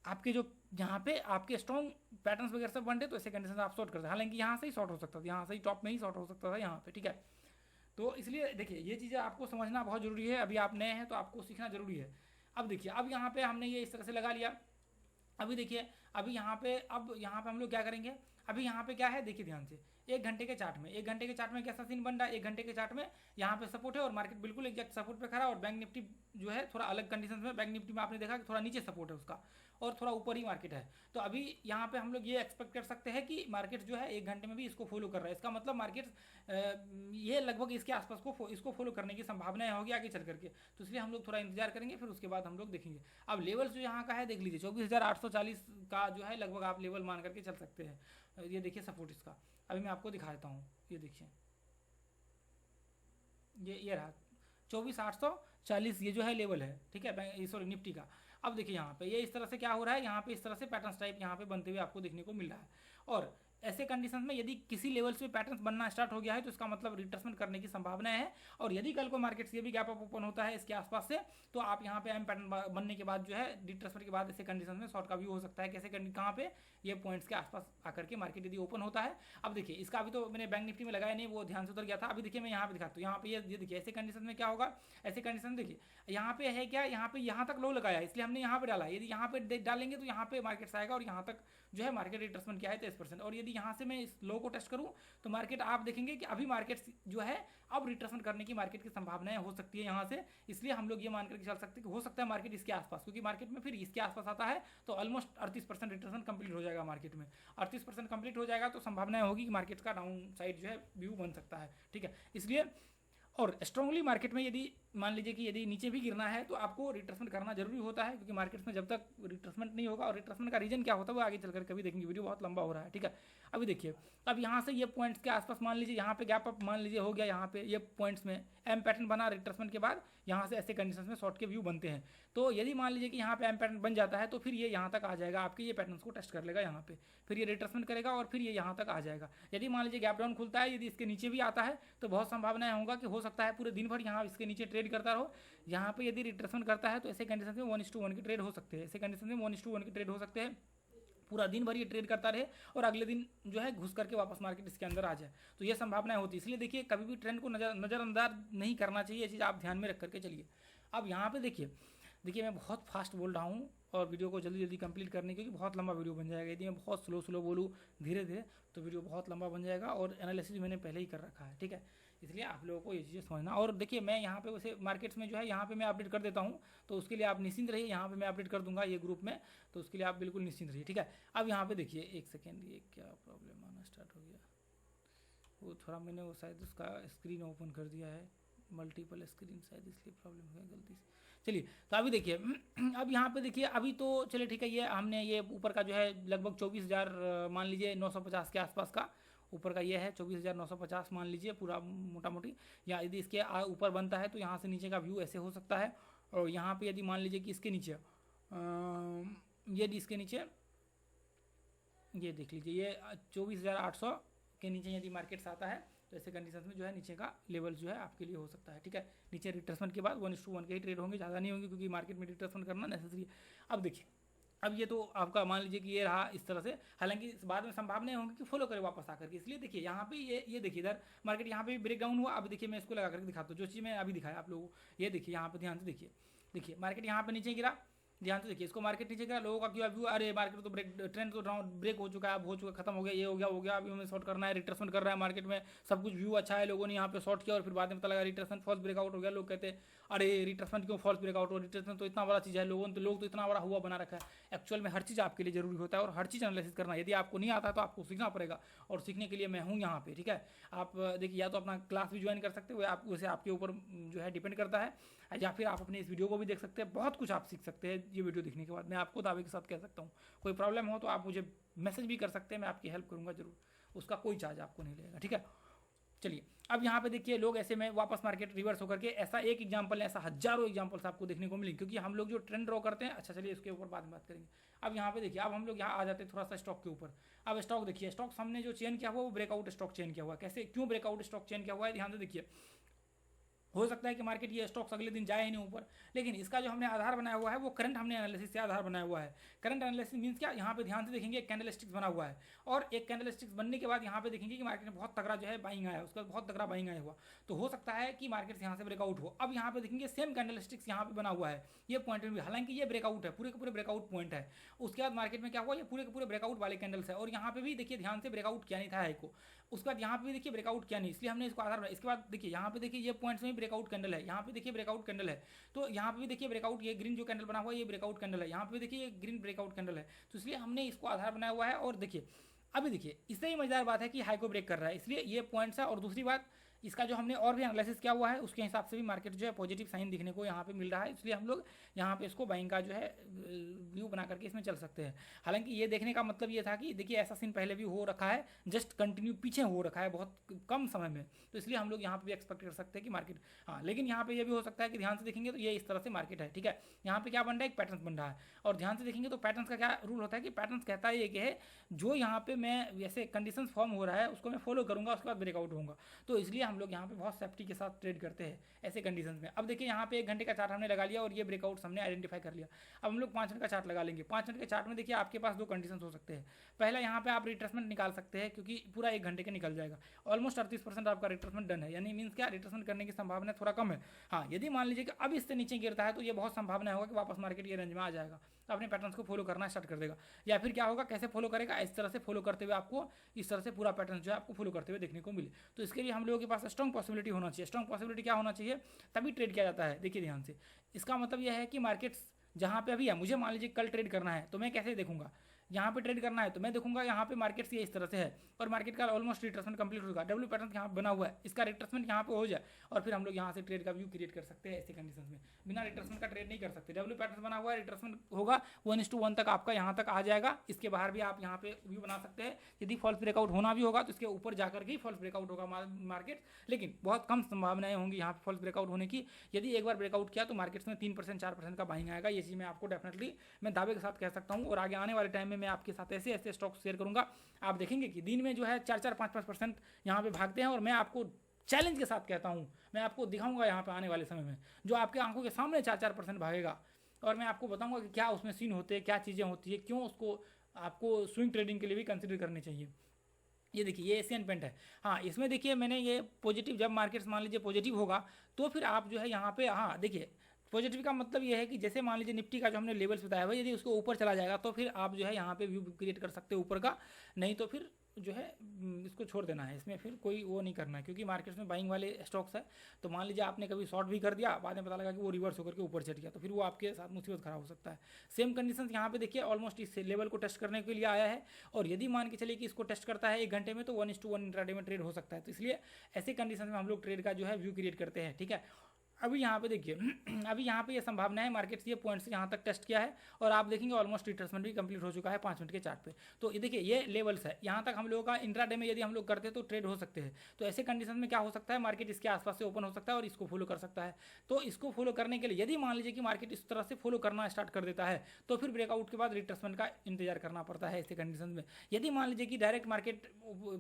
आपके जो यहाँ पे आपके स्ट्रॉन्ग पैटर्न्स वगैरह सब बनते तो ऐसे कंडीशन आप शॉर्ट करते हैं। हालांकि यहाँ से ही शॉर्ट हो सकता था, यहाँ से ही टॉप में ही शॉर्ट हो सकता था यहाँ पे, ठीक है। तो इसलिए देखिए ये चीज़ें आपको समझना बहुत जरूरी है, अभी आप नए हैं तो आपको सीखना जरूरी है। अब देखिए अब यहाँ पे हमने ये इस तरह से लगा लिया, अभी देखिए अभी यहाँ पे, अब यहाँ पे हम लोग क्या करेंगे, अभी यहाँ पे क्या है देखिए ध्यान से, एक घंटे के चार्ट में, एक घंटे के चार्ट में कैसा सीन बन रहा है, एक घंटे के चार्ट में यहाँ पे सपोर्ट है और मार्केट बिल्कुल एग्जैक्ट सपोर्ट पे खड़ा, और बैंक निफ्टी जो है थोड़ा अलग कंडीशन में, बैंक निफ्टी में आपने देखा कि थोड़ा नीचे सपोर्ट है उसका और थोड़ा ऊपर ही मार्केट है। तो अभी यहाँ पे हम लोग ये एक्सपेक्ट कर सकते हैं कि मार्केट जो है एक घंटे में भी इसको फॉलो कर रहा है, इसका मतलब मार्केट ये लगभग इसके आसपास को इसको फॉलो करने की संभावनाएं होगी आगे चल करके। तो इसलिए हम लोग थोड़ा इंतजार करेंगे, फिर उसके बाद हम लोग देखेंगे। अब लेवल्स जो यहाँ का है देख लीजिए, 24,840 का जो है लगभग आप लेवल मान करके चल सकते हैं। ये देखिए सपोर्ट इसका, अभी मैं आपको दिखा देता हूँ, ये देखिए ये रहा 24,840, ये जो है लेवल है, ठीक है, सॉरी निफ्टी का। अब देखिए यहाँ पे ये इस तरह से क्या हो रहा है, यहाँ पे इस तरह से पैटर्न टाइप यहाँ पे बनते हुए आपको देखने को मिल रहा है। और ऐसे कंडीशन में यदि किसी लेवल से पैटर्न बनना स्टार्ट हो गया है तो इसका मतलब रिट्रेसमेंट करने की संभावना है। और यदि कल को मार्केट से भी गैप अप ओपन होता है इसके आसपास से, तो आप यहाँ पे एम पैटर्न बनने के बाद जो है रिट्रेसमेंट के बाद ऐसे कंडीशन में शॉर्ट का व्यू हो सकता है। कैसे कहाँ पे, ये पॉइंट्स के आसपास आकर के मार्केट यदि ओपन होता है। अब देखिए इसका अभी तो मैंने बैंक निफ्टी में लगाया नहीं, वो ध्यान से उतर गया था। अभी देखिए मैं यहाँ पे दिखाता हूँ, यहाँ पे ये देखिए ऐसे कंडीशन में क्या होगा, ऐसे कंडीशन देखिए यहाँ पे है क्या, यहाँ पे यहाँ तक लो लगाया इसलिए हमने यहाँ पे डाला, यदि यहाँ पे डालेंगे तो यहाँ पे मार्केट आएगा और यहाँ तक जो है मार्केट रिट्रेसमेंट क्या है 23%। और यदि यहाँ से मैं इस लो को टेस्ट करूँ तो मार्केट आप देखेंगे कि अभी मार्केट जो है अब रिट्रेसमेंट करने की मार्केट की संभावनाएं हो सकती है यहाँ से। इसलिए हम लोग ये मान करके चल सकते हैं कि हो सकता है मार्केट इसके आसपास, क्योंकि मार्केट में फिर इसके आसपास आता है तो ऑलमोस्ट 38% रिट्रेसमेंट कंप्लीट हो जाएगा मार्केट में। 38% कंप्लीट हो जाएगा तो संभावनाएं होगी कि मार्केट का डाउन साइड जो है व्यू बन सकता है, ठीक है। इसलिए और स्ट्रांगली मार्केट में यदि मान लीजिए कि यदि नीचे भी गिरना है तो आपको रिट्रेसमेंट करना जरूरी होता है, क्योंकि मार्केट्स में जब तक रिट्रेसमेंट नहीं होगा, और रिट्रेसमेंट का रीजन क्या होता है वो आगे चलकर कभी देखेंगे, वीडियो बहुत लंबा हो रहा है, ठीक है। अभी देखिए अब यहाँ से ये पॉइंट्स के आसपास मान लीजिए यहाँ पे गैप अप मान लीजिए हो गया, यहाँ पे ये पॉइंट्स में एम पैटर्न बना रिट्रेसमेंट के बाद, यहाँ से ऐसे कंडीशन में शॉर्ट के व्यू बनते हैं। तो यदि मान लीजिए कि यहाँ पे एम पैटर्न बन जाता है तो फिर ये यहाँ तक आ जाएगा, आपके ये पैटर्न को टेस्ट कर लेगा यहाँ पे, फिर ये रिट्रेसमेंट करेगा और फिर ये यहाँ तक आ जाएगा। यदि मान लीजिए गैप डाउन खुलता है, यदि इसके नीचे भी आता है तो बहुत संभावनाएं होगा कि हो सकता है पूरे दिन भर यहाँ इसके नीचे ट्रेड करता रहो। यहाँ पे यदि रिट्रेसमेंट करता है तो ऐसे कंडीशन में 1:1 की ट्रेड हो सकते हैं, ऐसे कंडीशन में 1:1 की ट्रेड हो सकते हैं, पूरा दिन भर ये ट्रेड करता रहे और अगले दिन जो है घुस करके वापस मार्केट इसके अंदर आ जाए, तो ये संभावनाएं होती है। इसलिए देखिए कभी भी ट्रेंड को नज़रअंदाज नहीं करना चाहिए, ये चीज़ आप ध्यान में रख करके चलिए। अब यहाँ पे देखिए मैं बहुत फास्ट बोल रहा हूँ और वीडियो को जल्दी जल्दी कंप्लीट करने क्योंकि बहुत लंबा वीडियो बन जाएगा। यदि मैं बहुत स्लो बोलूँ धीरे धीरे तो वीडियो बहुत लंबा बन जाएगा, और एनालिसिस मैंने पहले ही कर रखा है, ठीक है। इसलिए आप लोगों को ये चीज़ें समझना। और देखिए मैं यहाँ पे वैसे मार्केट्स में जो है यहाँ पे मैं अपडेट कर देता हूँ, तो उसके लिए आप निश्चिंत रहिए, यहाँ पे मैं अपडेट कर दूंगा ये ग्रुप में, तो उसके लिए आप बिल्कुल निश्चिंत रहिए, ठीक है। अब यहाँ पे देखिए एक सेकेंड, ये क्या प्रॉब्लम आना स्टार्ट हो गया, वो थोड़ा मैंने वो शायद उसका स्क्रीन ओपन कर दिया है, मल्टीपल स्क्रीन, शायद इसलिए प्रॉब्लम हो गया गलती से। चलिए तो अभी देखिए अब यहाँ पे देखिए अभी तो चलिए ठीक है, ये हमने ये ऊपर का जो है लगभग 24,000 मान लीजिए 950 के आसपास का ऊपर का ये है 24,950 मान लीजिए पूरा मोटा मोटी, या यदि इसके ऊपर बनता है तो यहाँ से नीचे का व्यू ऐसे हो सकता है। और यहाँ पे यदि मान लीजिए कि इसके नीचे यदि इसके नीचे ये देख लीजिए ये 24,800 के नीचे यदि मार्केट्स आता है तो ऐसे कंडीशन में जो है नीचे का लेवल जो है आपके लिए हो सकता है, ठीक है। नीचे रिट्रेसमेंट के बाद 1:1 के ही ट्रेड होंगे, ज़्यादा नहीं होंगे क्योंकि मार्केट में रिट्रेसमेंट करना नेसेसरी है। अब देखिए अब ये तो आपका मान लीजिए कि ये रहा इस तरह से, हालांकि इस बाद में संभावनाएं होंगी कि फॉलो करे वापस आकर के। इसलिए देखिए यहाँ पे ये देखिए इधर मार्केट यहाँ पे ब्रेक डाउन हुआ। अब देखिए मैं इसको लगा करके दिखाता हूँ, जो चीज़ मैं अभी दिखाया आप लोगों को। ये देखिए यहाँ पे ध्यान से देखिए, देखिए मार्केट यहाँ पे नीचे गिरा, ध्यान से देखिए इसको, मार्केट नीचे गिरा, लोगों का क्यों व्यू, अरे मार्केट तो ब्रेक, ट्रेंड तो डाउन ब्रेक हो चुका है, अब हो चुका, खत्म हो गया, ये हो गया, अभी हमें शॉर्ट करना है, रिट्रेसमेंट कर रहा है मार्केट में, सब कुछ व्यू अच्छा है, लोगों ने यहाँ पे शॉर्ट किया और फिर बाद में पता लगा रिट्रेसमेंट फॉल्स ब्रेकआउट हो गया। लोग कहते हैं अरे रिट्रेसमेंट क्यों फॉल्स ब्रेकआउट हो, रिट्रेसमेंट तो इतना बड़ा चीज़ है, लोग तो इतना बड़ा हुआ बना रखा है। एक्चुअल में हर चीज़ आपके लिए जरूरी होता है और हर चीज़ एनालिसिस करना, यदि आपको नहीं आता तो आपको सीखना पड़ेगा, और सीखने के लिए मैं हूँ यहाँ पे, ठीक है। आप देखिए या तो अपना क्लास भी ज्वाइन कर सकते हो, आप वैसे आपके ऊपर जो है डिपेंड करता है, या फिर आप अपने इस वीडियो को भी देख सकते हैं। बहुत कुछ आप सीख सकते हैं ये वीडियो देखने के बाद, मैं आपको दावे के साथ कह सकता हूँ। कोई प्रॉब्लम हो तो आप मुझे मैसेज भी कर सकते हैं, मैं आपकी हेल्प करूँगा जरूर, उसका कोई चार्ज आपको नहीं लगेगा, ठीक है। चलिए अब यहाँ पे देखिए लोग ऐसे में वापस मार्केट रिवर्स होकर के, ऐसा एक एग्जांपल है, ऐसा हजारों एग्जांपल्स आपको देखने को मिलेंगे, क्योंकि हम लोग जो ट्रेंड ड्रॉ करते हैं, अच्छा चलिए इसके ऊपर बाद में बात करेंगे। अब यहाँ पे देखिए, अब हम लोग यहाँ आ जाते हैं थोड़ा सा स्टॉक के ऊपर। अब स्टॉक देखिए, स्टॉक हमने जो चेन किया हुआ वो ब्रेकआउट स्टॉक चेन किया हुआ है। कैसे, क्यों ब्रेकआउट स्टॉक चेन किया हुआ है, ध्यान से देखिए। हो सकता है कि मार्केट ये स्टॉक्स अगले दिन जाए ही नहीं ऊपर, लेकिन इसका जो हमने आधार बनाया हुआ है वो करंट हमने एनालिसिस से आधार बनाया हुआ है। करंट एनालिसिस मींस क्या, यहाँ पे ध्यान से देखेंगे एक कैंडल स्टिक्स बना हुआ है, और एक कैंडल स्टिक्स बनने के बाद यहाँ पे देखेंगे कि मार्केट में बहुत तगड़ा जो है बाइंग आया, उसका बहुत तगड़ा बाइंग आया हुआ, तो हो सकता है कि मार्केट यहाँ से ब्रेकआउट हो। अब यहाँ पे देखेंगे सेम कैंडल स्टिक्स यहाँ पे बना हुआ है, ये पॉइंट में भी, हालांकि ये ब्रेकआउट है, पूरे के पूरे ब्रेकआउट पॉइंट है। उसके बाद मार्केट में क्या हुआ, ये पूरे के पूरे ब्रेकआउट वाले कैंडल्स है, और यहाँ पे भी देखिए ध्यान से ब्रेकआउट किया नहीं था हाई को। उसके बाद यहाँ पे भी देखिए ब्रेकआउट किया नहीं, इसलिए हमने इसको आधार बनाया। इसके बाद देखिए यहाँ पे देखिए ये पॉइंट्स में ब्रेकआउट कैंडल है, यहाँ पे देखिए ब्रेकआउट कैंडल है, तो यहाँ पे भी देखिए ब्रेकआउट, ये ग्रीन जो कैंडल बना हुआ है ये ब्रेकआउट कैंडल है, यहाँ पे देखिए ये ग्रीन ब्रेकआउट कैंडल है, तो इसलिए हमने इसको आधार बनाया हुआ है। और देखिए अभी देखिए इससे ही मजेदार बात है कि हाई को ब्रेक कर रहा है, इसलिए ये पॉइंट्स है। और दूसरी बात, इसका जो हमने और भी एनालिसिस किया हुआ है उसके हिसाब से भी मार्केट जो है पॉजिटिव साइन दिखने को यहाँ पे मिल रहा है, इसलिए हम लोग यहाँ पे इसको बाइंग का जो है व्यू बना करके इसमें चल सकते हैं। हालांकि ये देखने का मतलब ये था कि देखिए ऐसा सीन पहले भी हो रखा है, जस्ट कंटिन्यू पीछे हो रखा है बहुत कम समय में, तो इसलिए हम लोग यहाँ पे भी एक्सपेक्ट कर सकते हैं कि मार्केट, हाँ लेकिन यहाँ पे ये भी हो सकता है कि ध्यान से देखेंगे तो ये इस तरह से मार्केट है, ठीक है। यहाँ पे क्या बन रहा है, एक पैटर्न बन रहा है, और ध्यान से देखेंगे तो पैटर्न का क्या रूल होता है कि पैटर्न कहता है ये कि है जो यहाँ पे मैं जैसे कंडीशंस फॉर्म हो रहा है उसको मैं फॉलो करूँगा, उसके बाद ब्रेकआउट होऊंगा, तो इसलिए हम लोग यहाँ पे बहुत सेफ्टी के साथ ट्रेड करते हैं ऐसे कंडीशंस में। अब देखिए यहाँ पे 1 घंटे का चार्ट हमने लगा लिया और ये ब्रेकआउट हमने आइडेंटिफाई कर लिया। अब हम लोग 5 मिनट का चार्ट लगा लेंगे। 5 मिनट के चार्ट में देखिए आपके पास 2 कंडीशंस हो सकते हैं। पहला यहाँ पे आप रिट्रेसमेंट निकाल सकते हैं, क्योंकि पूरा 1 घंटे का निकल जाएगा, ऑलमोस्ट 38% आपका रिट्रेसमेंट डन है, यानी मीन्स क्या, रिट्रेसमेंट करने की संभावना थोड़ा कम है। हाँ यदि मान लीजिए कि अब इससे नीचे गिरता है तो ये बहुत संभावना होगा कि वापस मार्केट ये रेंज में आ जाएगा, तो अपने पैटर्न्स को फॉलो करना स्टार्ट कर देगा। या फिर क्या होगा, कैसे फॉलो करेगा, इस तरह से फॉलो करते हुए आपको इस तरह से पूरा पैटर्न जो है आपको फॉलो करते हुए देखने को मिले। तो इसके लिए हम लोगों के पास स्ट्रॉन्ग पॉसिबिलिटी होना चाहिए। स्ट्रॉन्ग पॉसिबिलिटी क्या होना चाहिए, तभी ट्रेड किया जाता है। देखिए ध्यान से, इसका मतलब यह है कि मार्केट्स जहाँ पे अभी है, मुझे मान लीजिए कल ट्रेड करना है तो मैं कैसे देखूंगा, यहाँ पे ट्रेड करना है तो मैं देखूंगा यहाँ पे मार्केट से इस तरह से है, और मार्केट का ऑलमोस्ट रिट्रेसमेंट कंप्लीट होगा, डब्ल्यू पैटर्न यहाँ बना हुआ है, इसका रिट्रेसमेंट यहाँ पे हो जाए और फिर हम लोग यहाँ से ट्रेड का व्यू क्रिएट कर सकते हैं। ऐसे कंडीशन में बिना रिट्रेसमेंट का ट्रेड नहीं कर सकते। डब्ल्यू पैटर्न बना हुआ है, रिट्रेसमेंट होगा 1:1 तक आपका यहाँ तक आ जाएगा, इसके बाहर भी आप यहाँ पे व्यू बना सकते हैं। यदि फॉल्स ब्रेकआउट होना भी होगा तो इसके ऊपर जाकर के ही फॉल्स ब्रेकआउट होगा मार्केट, लेकिन बहुत कम संभावनाएं होंगी यहाँ पे फॉल्स ब्रेकआउट होने की। यदि एक बार ब्रेकआउट किया तो मार्केट्स में 3% 4% का बाइंग आएगा, ये चीज़ मैं आपको डेफिनेटली मैं दावे के साथ कह सकता हूँ। और आगे आने वाले टाइम में मैं आपके साथ ऐसे ऐसे स्टॉक शेयर करूंगा, आप देखेंगे कि दिन में जो है 4-5% यहाँ पे भागते हैं, और मैं आपको चैलेंज के साथ कहता हूँ, मैं आपको दिखाऊंगा यहाँ पे आने वाले समय में जो आपके आंखों के सामने 4-4% भागेगा, और मैं आपको बताऊंगा कि क्या उसमें सीन होते हैं, क्या चीज़ें होती है, क्यों उसको आपको स्विंग ट्रेडिंग के लिए भी कंसिडर करनी चाहिए। ये देखिए ये एशियन पेंट है, हाँ इसमें देखिए मैंने ये पॉजिटिव, जब मार्केट्स मान लीजिए पॉजिटिव होगा तो फिर आप जो है यहाँ पे, हाँ देखिए पॉजिटिव का मतलब ये है कि जैसे मान लीजिए निफ्टी का जो हमने लेवल्स बताया हुआ, यदि उसको ऊपर चला जाएगा तो फिर आप जो है यहाँ पे व्यू क्रिएट कर सकते हो ऊपर का, नहीं तो फिर जो है इसको छोड़ देना है, इसमें फिर कोई वो नहीं करना है, क्योंकि मार्केट्स में बाइंग वाले स्टॉक्स है। तो मान लीजिए आपने कभी शॉर्ट भी कर दिया, बाद में पता लगा कि वो रिवर्स होकर के ऊपर चढ़ गया, तो फिर वो आपके साथ मुसीबत खराब हो सकता है। सेम कंडीशन यहाँ पे देखिए ऑलमोस्ट इस लेवल को टेस्ट करने के लिए आया है, और यदि मान के चलिए कि इसको टेस्ट करता है 1 घंटे में तो 1:1 इंट्राडे में ट्रेड हो सकता है। तो इसलिए ऐसे कंडीशन में हम लोग ट्रेड का जो है व्यू क्रिएट करते हैं, ठीक है। अभी यहाँ पे देखिए अभी यहाँ पे ये संभावना है मार्केट ये पॉइंट से यहाँ तक टेस्ट किया है, और आप देखेंगे ऑलमोस्ट रिट्रेसमेंट भी कंप्लीट हो चुका है 5 मिनट के चार्ट पे। तो ये देखिए ये लेवल्स है, यहाँ तक हम लोगों का इंट्राडे में यदि हम लोग करते हैं तो ट्रेड हो सकते हैं। तो ऐसे कंडीशन में क्या हो सकता है, मार्केट इसके आसपास से ओपन हो सकता है और इसको फॉलो कर सकता है। तो इसको फॉलो करने के लिए यदि मान लीजिए कि मार्केट इस तरह से फॉलो करना स्टार्ट कर देता है तो फिर ब्रेकआउट के बाद रिट्रेसमेंट का इंतजार करना पड़ता है ऐसे कंडीशन में। यदि मान लीजिए कि डायरेक्ट मार्केट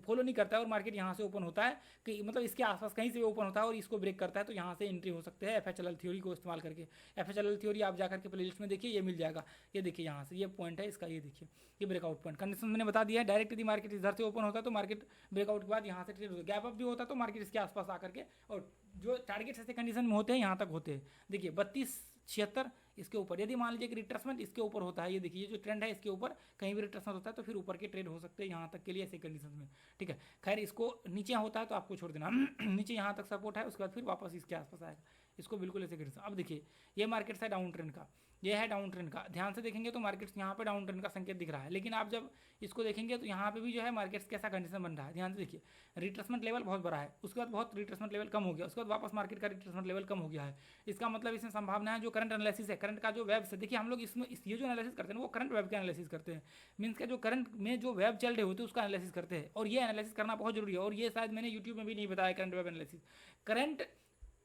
फॉलो नहीं करता है और मार्केट यहाँ से ओपन होता है, कि मतलब इसके आसपास कहीं से ओपन होता है और इसको ब्रेक करता है, तो यहाँ से एंट्री हो सकते हैं FHLL थ्योरी को इस्तेमाल करके। FHLL थ्योरी आप जाकर के प्लेलिस्ट में देखिए, ये मिल जाएगा। ये देखिए यहाँ से ये पॉइंट है इसका, ये देखिए ये ब्रेकआउट पॉइंट। कंडीशन मैंने बता दिया है, डायरेक्ट यदि मार्केट इधर से ओपन होता है तो मार्केट ब्रेकआउट के बाद यहाँ से ट्रेड होता है, गैप अप भी होता है तो मार्केट इसके आसपास आकर के, और जो टारगेट्स ऐसे कंडीशन में होते हैं यहाँ तक होते हैं। देखिए 3276 इसके ऊपर, यदि मान लीजिए कि रिट्रेसमेंट इसके ऊपर होता है, ये देखिए ये जो ट्रेंड है इसके ऊपर कहीं भी रिट्रेसमेंट होता है तो फिर ऊपर के ट्रेड हो सकते हैं यहाँ तक के लिए ऐसे कंडीशन में, ठीक है। खैर इसको नीचे होता है तो आपको छोड़ देना नीचे यहाँ तक सपोर्ट है, उसके बाद फिर वापस इसके आसपास आएगा, इसको बिल्कुल ऐसे कंडीशन। अब देखिए ये मार्केट है डाउन ट्रेंड का, ये है डाउन ट्रेंड का, ध्यान से देखेंगे तो मार्केट्स यहाँ पे डाउन ट्रेंड का संकेत दिख रहा है, लेकिन आप जब इसको देखेंगे तो यहाँ पे भी जो है मार्केट्स कैसा कंडीशन बन रहा है, ध्यान से देखिए। रिट्रेसमेंट लेवल बहुत बड़ा है, उसके बाद बहुत रिट्रेसमेंट लेवल कम हो गया, उसके बाद वापस मार्केट का रिट्रेसमेंट लेवल कम हो गया है। इसका मतलब इसमें संभावना है जो करंट एनालिसिस है, करंट का जो वेब से देखिए हम लोग इसमें ये जो एनालिसिस करते हैं वो करंट वेब का एनालिसिस करते हैं, मीन्स का जो करंट में जो वेब चल रहे होते हैं उसका एनालिसिस करते हैं, और ये एनालिसिस करना बहुत जरूरी है। और ये शायद मैंने यूट्यूब में भी नहीं बताया करंट वेब एनालिसिस, करंट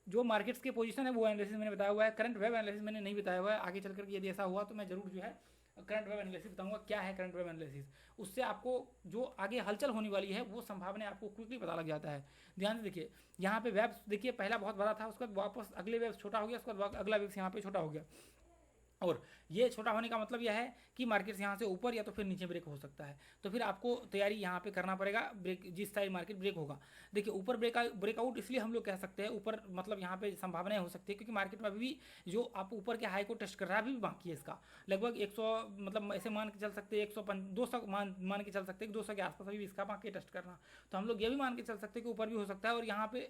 जो मार्केट्स के पोजीशन है वो एनालिसिस मैंने बताया हुआ है, करंट वेब एनालिसिस मैंने नहीं बताया हुआ है। आगे चल करके यदि ऐसा हुआ तो मैं जरूर जो है करंट वेब एनालिसिस बताऊंगा क्या है करंट वेब एनालिसिस, उससे आपको जो आगे हलचल होने वाली है वो संभावना आपको क्विकली पता लग जाता है। ध्यान से देखिए यहाँ पे वेब देखिए पहला बहुत बड़ा था, उसके बाद वापस अगले वेब छोटा हो गया, उसके बाद अगला वेब यहाँ पे छोटा हो गया, और ये छोटा होने का मतलब यह है कि मार्केट यहाँ से ऊपर या तो फिर नीचे ब्रेक हो सकता है, तो फिर आपको तैयारी यहाँ पे करना पड़ेगा ब्रेक जिस साइड मार्केट ब्रेक होगा। देखिए ऊपर ब्रेकआउट इसलिए हम लोग कह सकते हैं ऊपर, मतलब यहाँ पे संभावनाएं हो सकती है क्योंकि मार्केट में अभी भी जो आप ऊपर के हाई को टेस्ट कर रहा है अभी भी बाकी है इसका, लगभग 100 मतलब ऐसे मान के चल सकते हैं 200 मान के चल सकते हैं 200 के आसपास अभी भी इसका बाकी टेस्ट करना, तो हम लोग ये भी मान के चल सकते हैं कि ऊपर भी हो सकता है। और यहाँ पे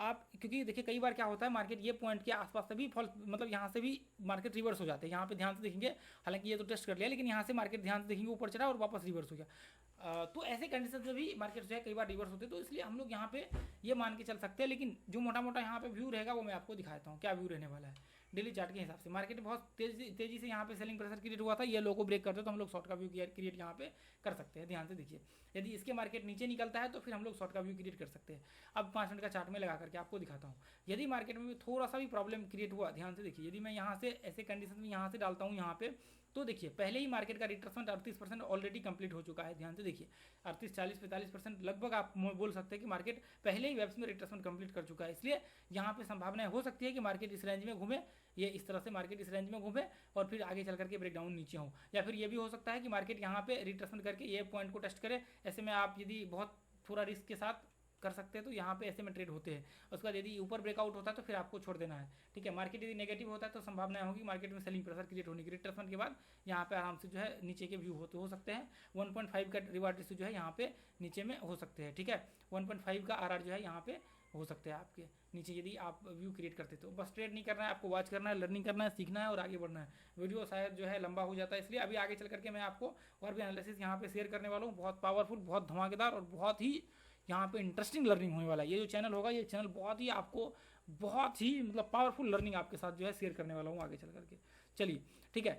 आप क्योंकि देखिए कई बार क्या होता है मार्केट ये पॉइंट के आसपास से भी फॉल, मतलब यहाँ से भी मार्केट रिवर्स हो जाते हैं, यहाँ पे ध्यान से देखेंगे, हालांकि ये तो टेस्ट कर लिया लेकिन यहाँ से मार्केट ध्यान से देखेंगे ऊपर चढ़ा और वापस रिवर्स हो गया, तो ऐसे कंडीशन में भी मार्केट जो है कई बार रिवर्स होते हैं, तो इसलिए हम लोग यहाँ पे ये मान के चल सकते हैं। लेकिन जो मोटा मोटा यहाँ पे व्यू रहेगा वो मैं आपको दिखाता हूँ क्या व्यू रहने वाला है डेली चार्ट के हिसाब से। मार्केट बहुत तेजी से यहाँ पे सेलिंग प्रेशर क्रिएट हुआ था, ये लो को ब्रेक करते तो हम लोग शॉर्ट का व्यू क्रिएट यहाँ पे कर सकते हैं। ध्यान से देखिए यदि इसके मार्केट नीचे निकलता है तो फिर हम लोग शॉर्ट का व्यू क्रिएट कर सकते हैं। अब 5 मिनट का चार्ट में लगा करके आपको दिखाता हूँ, यदि मार्केट में भी थोड़ा सा भी प्रॉब्लम क्रिएट हुआ, ध्यान से देखिए यदि मैं यहाँ से ऐसे कंडीशन में यहाँ से डालता हूँ यहाँ पे, तो देखिए पहले ही मार्केट का रिट्रेसमेंट 38% ऑलरेडी कंप्लीट हो चुका है। ध्यान से देखिए 38, 40, 45% लगभग आप बोल सकते हैं कि मार्केट पहले ही वेब्स में रिट्रेसमेंट कंप्लीट कर चुका है, इसलिए यहाँ पे संभावनाएं हो सकती है कि मार्केट इस रेंज में घूमे, ये इस तरह से मार्केट इस रेंज में घूमे और फिर आगे चल करके ब्रेकडाउन नीचे हो, या फिर ये भी हो सकता है कि मार्केट यहाँ पे रिट्रेसमेंट करके ये पॉइंट को टेस्ट करे। ऐसे में आप यदि बहुत थोड़ा रिस्क के साथ कर सकते हैं तो यहाँ पे ऐसे में ट्रेड होते हैं। उसके बाद यदि ऊपर ब्रेकआउट होता है तो फिर आपको छोड़ देना है, ठीक है। मार्केट यदि नेगेटिव होता है तो संभावना होगी मार्केट में सेलिंग प्रेशर क्रिएट होने की, रिट्रेसमेंट के बाद यहाँ पे आराम से जो है नीचे के व्यू हो सकते हैं। 1.5 का रिवार्ड रेशियो जो है यहाँ पे नीचे में हो सकते हैं, ठीक है। 1.5 का RR जो है यहाँ पे हो सकते हैं आपके नीचे यदि आप व्यू क्रिएट करते तो। बस ट्रेड नहीं करना है आपको, वॉच करना है, लर्निंग करना है, सीखना है और आगे बढ़ना है। वीडियो शायद जो है लंबा हो जाता है, इसलिए अभी आगे चल करके मैं आपको और भी एनालिसिस यहाँ पे शेयर करने वाला हूँ, बहुत पावरफुल, बहुत धमाकेदार और बहुत ही यहाँ पे इंटरेस्टिंग लर्निंग होने वाला है। ये जो चैनल होगा ये चैनल बहुत ही आपको बहुत ही मतलब पावरफुल लर्निंग आपके साथ जो है शेयर करने वाला हूँ आगे चल करके। चलिए ठीक है,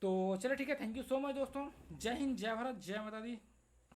तो चलिए ठीक है, थैंक यू सो मच दोस्तों, जय हिंद, जय भारत, जय माता दी।